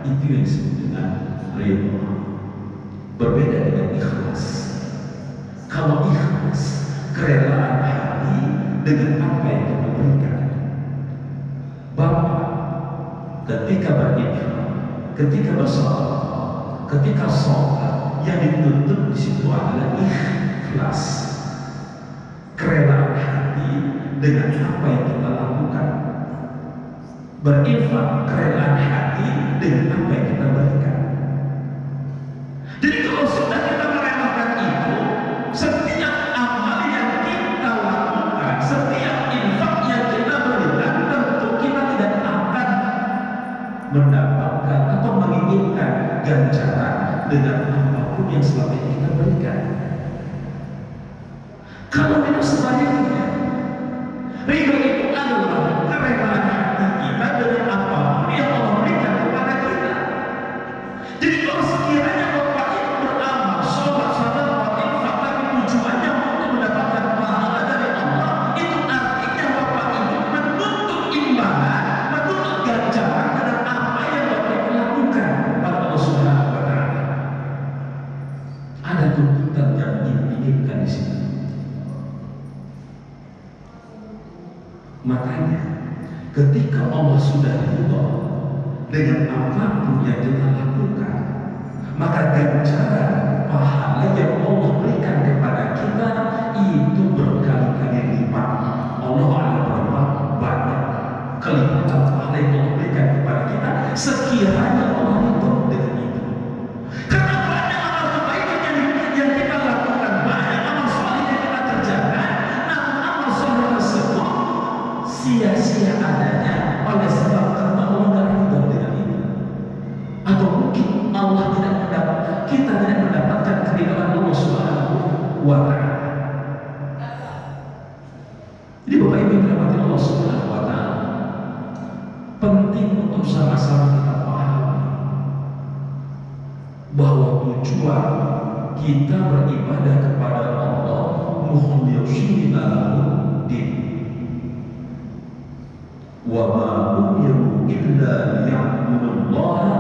itu yang disebut dengan ridho. Berbeda dengan ikhlas. Kalau ikhlas, kerelaan hati dengan apa yang kita berikan. Bapak ketika berinfak, ketika bersedekah, ketika sholat, yang dituntut di situ adalah ikhlas, kerelaan hati dengan apa yang kita lakukan. Berinfak, kerelaan hati dengan apa yang kita berikan. Jadi kalau sudah kita merelakan itu, setiap amal yang kita lakukan, setiap infak yang kita berikan, tentu kita tidak akan mendapatkan atau menginginkan ganjaran dengan apapun yang selama ini kita berikan. Kalau itu sebaliknya, ridho itu adalah kerelaan hati kita dengan apapun yang Allah berikan kepada kita. Jadi kalau sekiranya Bapak itu beramal, sholat, sedekah, infak, tapi tujuannya untuk mendapatkan pahala dari Allah, itu artinya Bapak itu menuntut imbalan, menuntut ganjaran dengan apa yang Bapak itu lakukan pada Allah Subhanahu wa Ta'ala. Ada tuntutan yang diinginkan di sini. Makanya ketika Allah sudah ridho dengan apapun yang kita lakukan, maka ganjaran pahala yang Allah berikan kepada kita itu berkali-kali lipat. Allah akan berapa banyak kelipatan pahala yang Allah berikan kepada kita sekiranya Allah ridho dengan itu. Karena banyak amal kebaikan yang kita lakukan, banyak amal saleh yang kita kerjakan, namun amal saleh tersebut sia-sia adanya oleh sebab karena Allah tidak ridho dengan itu, atau mungkin Allah kita tidak mendapatkan keridhaan Allah Subhanahu wa Ta'ala. Jadi Bapak Ibu yang dirahmati Allah Subhanahu wa Ta'ala, penting untuk sama-sama kita pahami bahwa tujuan kita beribadah kepada Allah mukhlishina lahu din. Wa ma umiru illa liya'budullaha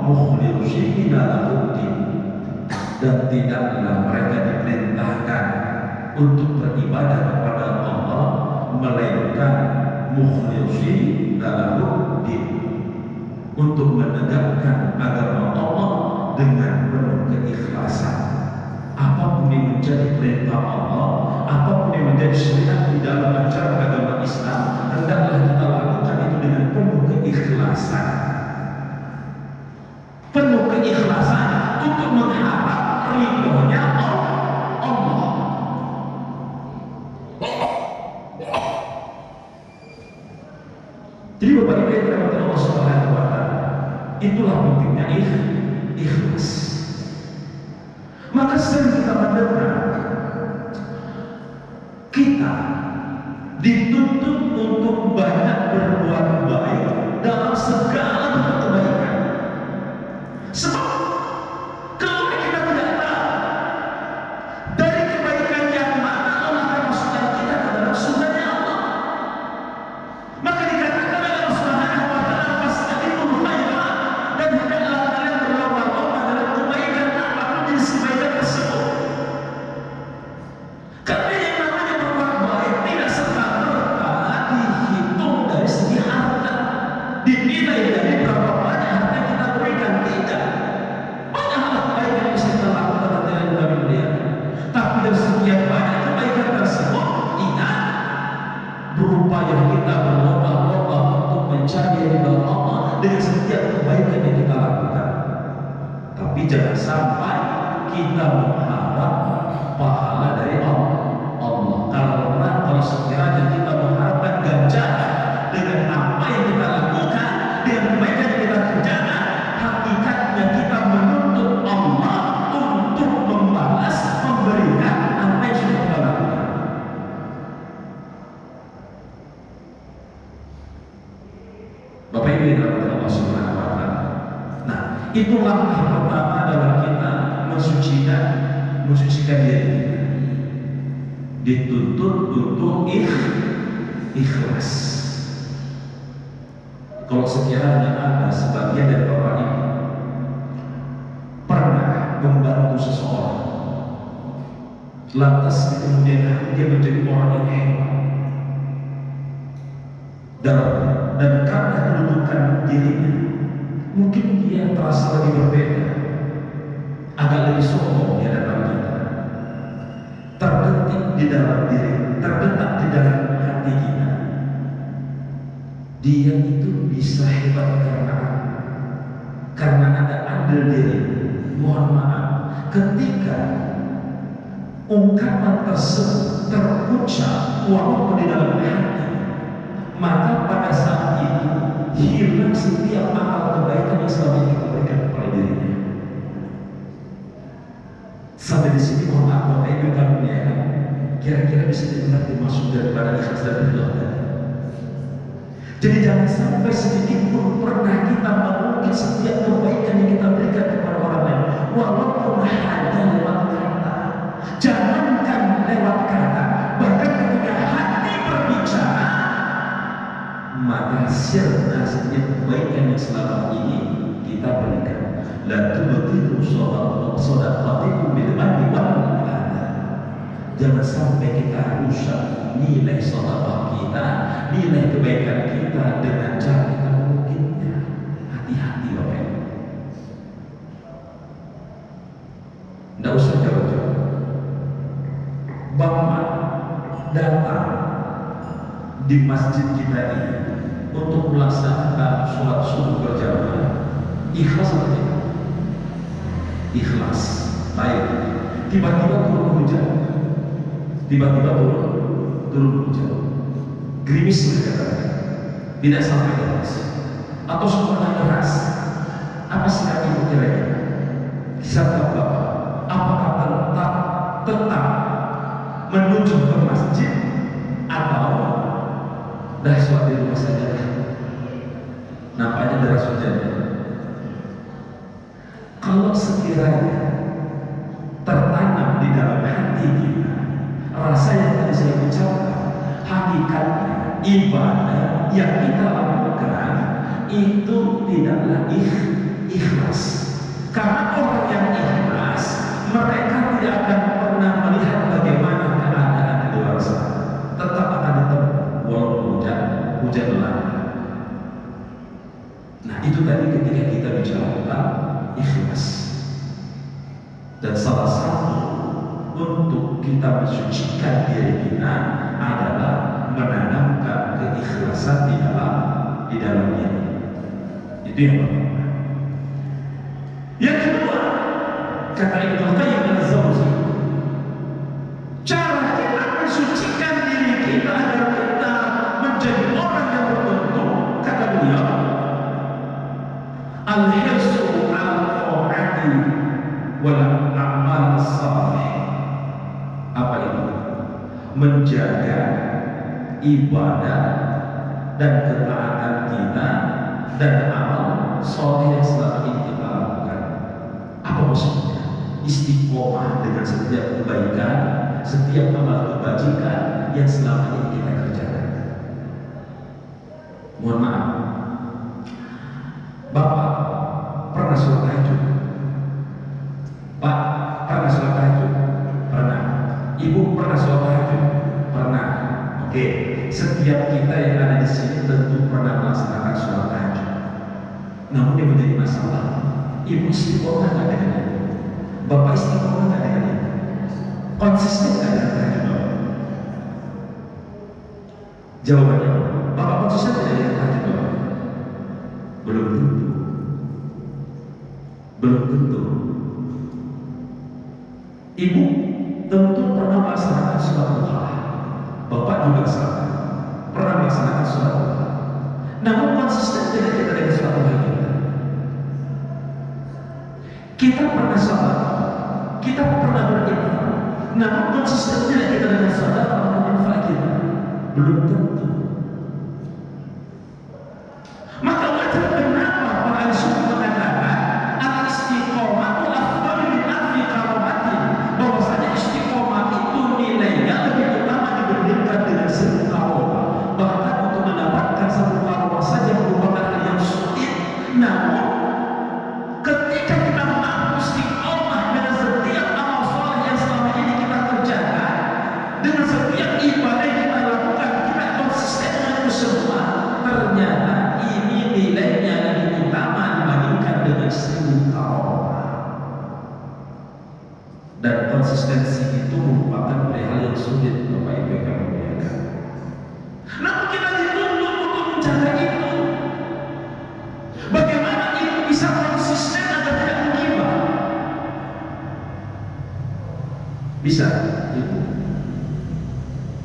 mukhlishina lahu-d-din. Dan tidaklah mereka diperintahkan untuk beribadah kepada Allah melainkan mukhlishina lahu-d-din, untuk menegakkan agama Allah dengan penuh keikhlasan. Apapun yang menjadi perintah Allah, apapun yang menjadi syariat di dalam ajaran agama Islam, hendaklah kita lakukan itu dengan penuh keikhlasan. Penuh keikhlasan untuk mengharap ridhonya Allah. Jadi Bapak Ibu yang dirahmati Allah Subhanahu wa Ta'ala, itulah pentingnya ikhlas. Maka sering kita mendengar kita dituntut untuk banyak berbuat baik dalam segala bentuk kebaikan. Sebab kalau kita tidak tahu dari kebaikan yang mana Allah akan masukkan kita ke dalam surganya Allah, maka dikatakan oleh Allah Subhanahu wa Ta'ala, fastabiqul khairat, dan hendaklah kalian berlomba-lomba dalam kebaikan apapun jenis kebaikan tersebut. Karena yang namanya berbuat baik tidak serta-merta dihitung dari segi harta, dinilai dari berapa banyak harta yang kita berikan. Tidak. Banyak hal baik yang bisa kita lakukan nanti yang kami muliakan, tapi dari sekian banyak kebaikan tersebut, ingat, berupaya kita berlomba-lomba untuk mencari ridha Allah dengan setiap kebaikan yang kita lakukan. Tapi jangan sampai kita mengharap pahala dari Allah. Kalau sekiranya kita mengharapkan ganjaran dengan apa yang kita lakukan, dengan kebaikan yang kita kerjakan, hakikatnya kita menuntut Allah untuk membalas, memberikan apa yang sudah kita lakukan. Bapak Ibu yang dirahmati Allah Subhanahu wa Ta'ala. Nah, itu langkah pertama dalam kita mensucikan diri kita. Dituntut untuk ikhlas. Kalau sekiranya ada sebagian dari Bapak Ibu Lantas di kemudian hari dia menjadi orang yang hebat. Dan karena kedudukan dirinya, mungkin dia terasa lebih berbeda, agak lebih sombong di hadapan kita, terbetik di dalam diri, terbentak di dalam hati kita. Dia itu bisa hebat karena ada andil diri. Mohon maaf, ketika ungkapan tersebut terucap walaupun di dalam hati, maka pada saat itu hilang setiap amal kebaikan yang selama ini kita berikan kepada dirinya. Sampai di sini mohon maaf Bapak Ibu kami ya, kira-kira bisa dimengerti maksud daripada ikhlas dan ridho tadi. Jadi jangan sampai sedikit pun pernah kita mengungkit setiap kebaikan yang kita berikan kepada orang lain, walaupun hanya lewat kata. Jangankan lewat kata, bahkan ketika hati berbicara, maka sirna setiap kebaikan yang selama ini kita berikan. La tubtilu shadaqatikum bil manni wal adha. Jangan sampai kita rusak nilai sedekah kita, nilai kebaikan kita dengan cara kita mengungkitnya. Hati-hati Bapak Ibu. Tidak usah jauh-jauh. Bapak datang di masjid kita ini untuk melaksanakan sholat subuh berjamaah, ikhlas atau tidak? Ikhlas. Baik. Tiba-tiba turun hujan. Tiba-tiba turun hujan. Gerimis berkata, tidak sampai deras, atau semuanya deras. Apa sikap ibu kira-kira? Sikap Bapak, apakah tetap menuju ke masjid atau dah sholat di rumah saja? Nampaknya deras hujannya. Kalau sekiranya tertanam di dalam hati kita rasa yang tadi saya ucapkan, hakikatnya ibadah yang kita lakukan itu tidaklah ikhlas. Karena orang yang ikhlas, mereka tidak akan pernah melihat bagaimana keadaan di luar sana. Tetap akan ditempuh walaupun hujan melanda. Nah itu tadi ketika kita bicara tentang ikhlas. Dan salah satu untuk kita mensucikan diri kita adalah menanamkan keikhlasan di dalam diri. Itu yang pertama. Yang kedua, kata Ibnu Qayyim al-Jauzi, cara kita mensucikan diri kita agar kita menjadi orang yang beruntung, kata beliau, al-hirsu al-qawati wal amal salih. Apa itu? Menjaga ibadah dan ketaatan kita dan amal soleh yang selama ini kita lakukan. Apa maksudnya? Istiqomah dengan setiap kebaikan, setiap amal kebajikan yang selama ini kita kerjakan. Mohon maaf, Bapak pernah sholat tahajud? Pak pernah sholat tahajud? Pernah. Ibu pernah sholat tahajud? Pernah. Oke, setiap kita yang ada di sini tentu pernah melaksanakan sholat tahajud. Namun yang menjadi masalah, ibu istiqomah nggak dengan itu? Bapak istiqomah nggak dengan itu? Konsisten nggak dengan tahajud? Jawabannya, Bapak konsisten tidak dengan tahajud? Belum tentu. Belum tentu. Ibu tentu pernah melaksanakan sholat duha. Bapak juga sama, pernah melaksanakan sholat duha. Namun konsisten tidak kita dengan sholat duha kita. Kita pernah sholat, kita pernah berinfak. Namun konsisten tidak kita dengan sholat atau infak kita. Belum tentu. Maka wajar kenapa para ahli sunnah mengatakan al-istiqomah itu afdal min alfi karomatin, bahwasanya istiqomah itu nilainya lebih utama dibandingkan dengan 1000 karomah. Bahkan untuk mendapatkan 1 karomah saja merupakan hal yang sulit. Namun ketika kita mampu istiqomah dengan setiap amal soleh yang selama ini kita kerjakan,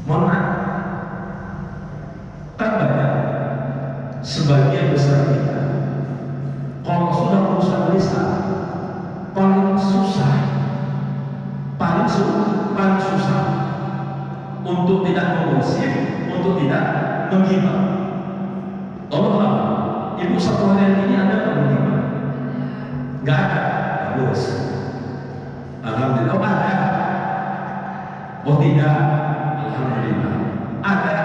Mohon maaf, tak banyak sebagian besar kita kalau sudah urusan lisan paling susah, paling susah untuk tidak mengusir, untuk tidak menghibah. Tolonglah, ibu satu harian ini ada nggak menghibah? Nggak ada, bagus. Alhamdulillah. Oh ada? Oh tidak? Alhamdulillah. Ada